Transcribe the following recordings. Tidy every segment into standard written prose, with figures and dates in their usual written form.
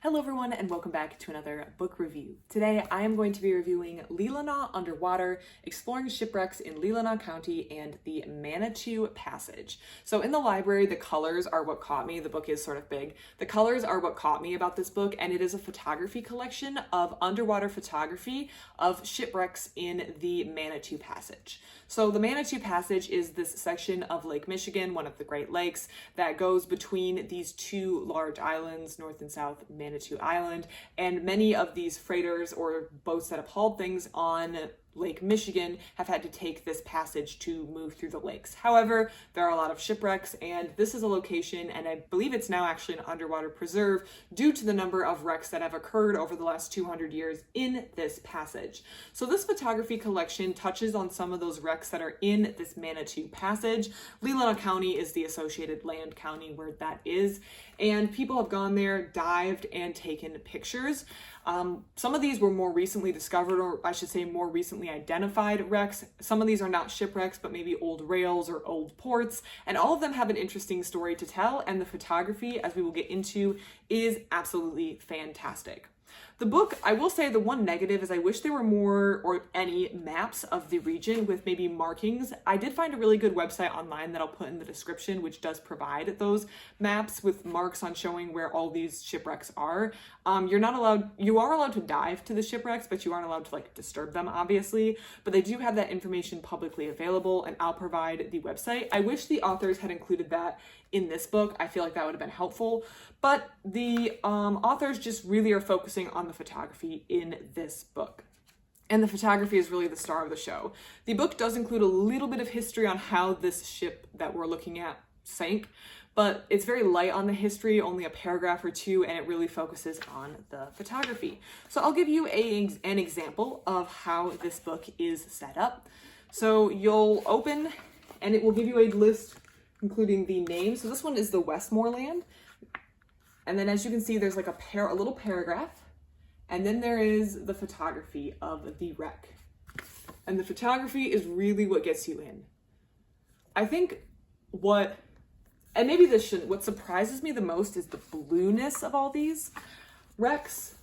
Hello everyone and welcome back to another book review. Today I am going to be reviewing Leelanau Underwater, Exploring Shipwrecks in Leelanau County and the Manitou Passage. So in the library, the colors are what caught me. The book is sort of big. The colors are what caught me about this book, and it is a photography collection of underwater photography of shipwrecks in the Manitou Passage. So the Manitou Passage is this section of Lake Michigan, one of the Great Lakes, that goes between these two large islands, North and South Manitou Island, and many of these freighters or boats that have hauled things on Lake Michigan have had to take this passage to move through the lakes. However, there are a lot of shipwrecks, and this is a location, and I believe it's now actually an underwater preserve due to the number of wrecks that have occurred over the last 200 years in this passage. So this photography collection touches on some of those wrecks that are in this Manitou Passage. Leelanau County is the associated land county where that is, and people have gone there, dived, and taken pictures. Some of these were more recently discovered, or I should say more recently identified wrecks. Some of these are not shipwrecks, but maybe old rails or old ports, and all of them have an interesting story to tell, and the photography, as we will get into, is absolutely fantastic. The book, I will say the one negative is I wish there were more or any maps of the region with maybe markings. I did find a really good website online that I'll put in the description, which does provide those maps with marks on showing where all these shipwrecks are. You are allowed to dive to the shipwrecks, but you aren't allowed to disturb them, obviously. But they do have that information publicly available, and I'll provide the website. I wish the authors had included that in this book. I feel like that would have been helpful, but the authors just really are focusing on the photography in this book. And the photography is really the star of the show. The book does include a little bit of history on how this ship that we're looking at sank, but it's very light on the history, only a paragraph or two, and it really focuses on the photography. So I'll give you an example of how this book is set up. So you'll open, and it will give you a list including the name. So this one is the Westmoreland. And then as you can see, there's like a little paragraph. And then there is the photography of the wreck. And the photography is really what gets you in. I think what surprises me the most is the blueness of all these wrecks.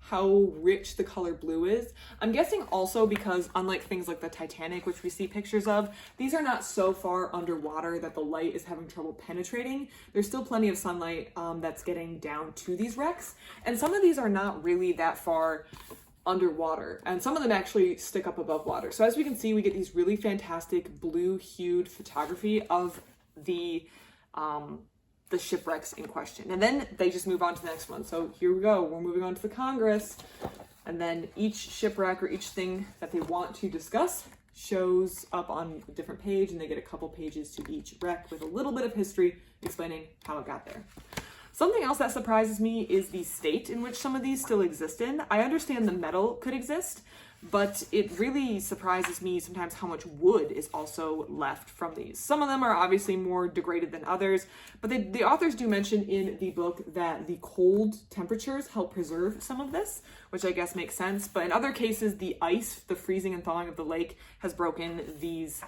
How rich the color blue is. I'm guessing also because unlike things like the Titanic, which we see pictures of, these are not so far underwater that the light is having trouble penetrating. There's still plenty of sunlight that's getting down to these wrecks. And some of these are not really that far underwater, and some of them actually stick up above water. So as we can see, we get these really fantastic blue-hued photography of the shipwrecks in question. And then they just move on to the next one. So here we go, we're moving on to the Congress. And then each shipwreck or each thing that they want to discuss shows up on a different page, and they get a couple pages to each wreck with a little bit of history explaining how it got there. Something else that surprises me is the state in which some of these still exist in. I understand the metal could exist, but it really surprises me sometimes how much wood is also left from these. Some of them are obviously more degraded than others, but the authors do mention in the book that the cold temperatures help preserve some of this, which I guess makes sense. But in other cases, the ice, the freezing and thawing of the lake, has broken these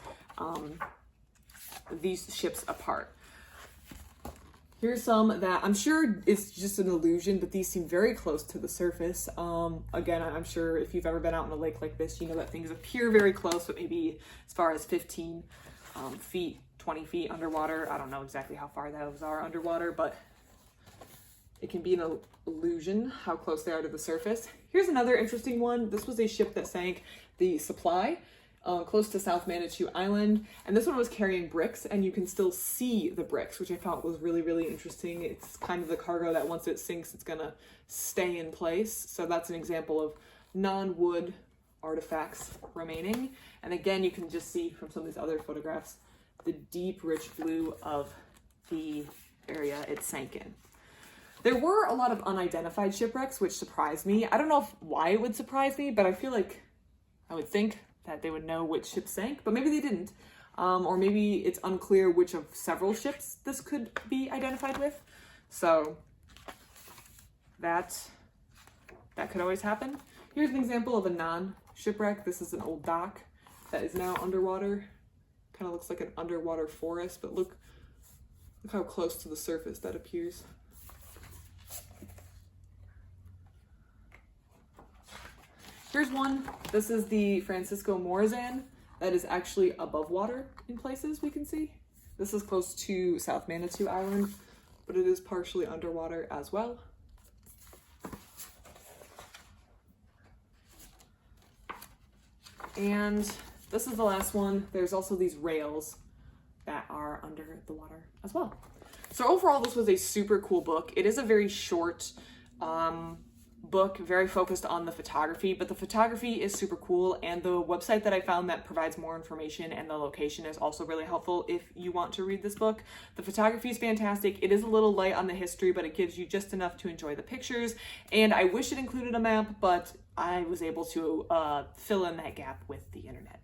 ships apart. Here's some that I'm sure is just an illusion, but these seem very close to the surface. Again, I'm sure if you've ever been out in a lake like this, you know that things appear very close, but maybe as far as 15 feet, 20 feet underwater. I don't know exactly how far those are underwater, but it can be an illusion how close they are to the surface. Here's another interesting one. This was a ship that sank, the Supply, close to South Manitou Island, and this one was carrying bricks, and you can still see the bricks, which I thought was really, really interesting. It's kind of the cargo that once it sinks, it's gonna stay in place. So that's an example of non-wood artifacts remaining. And again, you can just see from some of these other photographs the deep, rich blue of the area it sank in. There were a lot of unidentified shipwrecks, which surprised me. I don't know why it would surprise me, but I feel like I would think that they would know which ship sank, but maybe they didn't. Or maybe it's unclear which of several ships this could be identified with. So that could always happen. Here's an example of a non-shipwreck. This is an old dock that is now underwater. Kind of looks like an underwater forest, but look how close to the surface that appears. Here's one. This is the Francisco Morazan that is actually above water in places we can see. This is close to South Manitou Island, but it is partially underwater as well. And this is the last one. There's also these rails that are under the water as well. So overall, this was a super cool book. It is a very short book, very focused on the photography, but the photography is super cool, and the website that I found that provides more information and the location is also really helpful if you want to read this book. The photography is fantastic. It is a little light on the history, but it gives you just enough to enjoy the pictures, and I wish it included a map, but I was able to fill in that gap with the internet.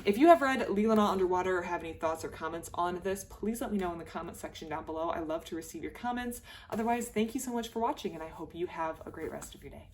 If you have read Leelanau Underwater or have any thoughts or comments on this, please let me know in the comment section down below. I love to receive your comments. Otherwise, thank you so much for watching, and I hope you have a great rest of your day.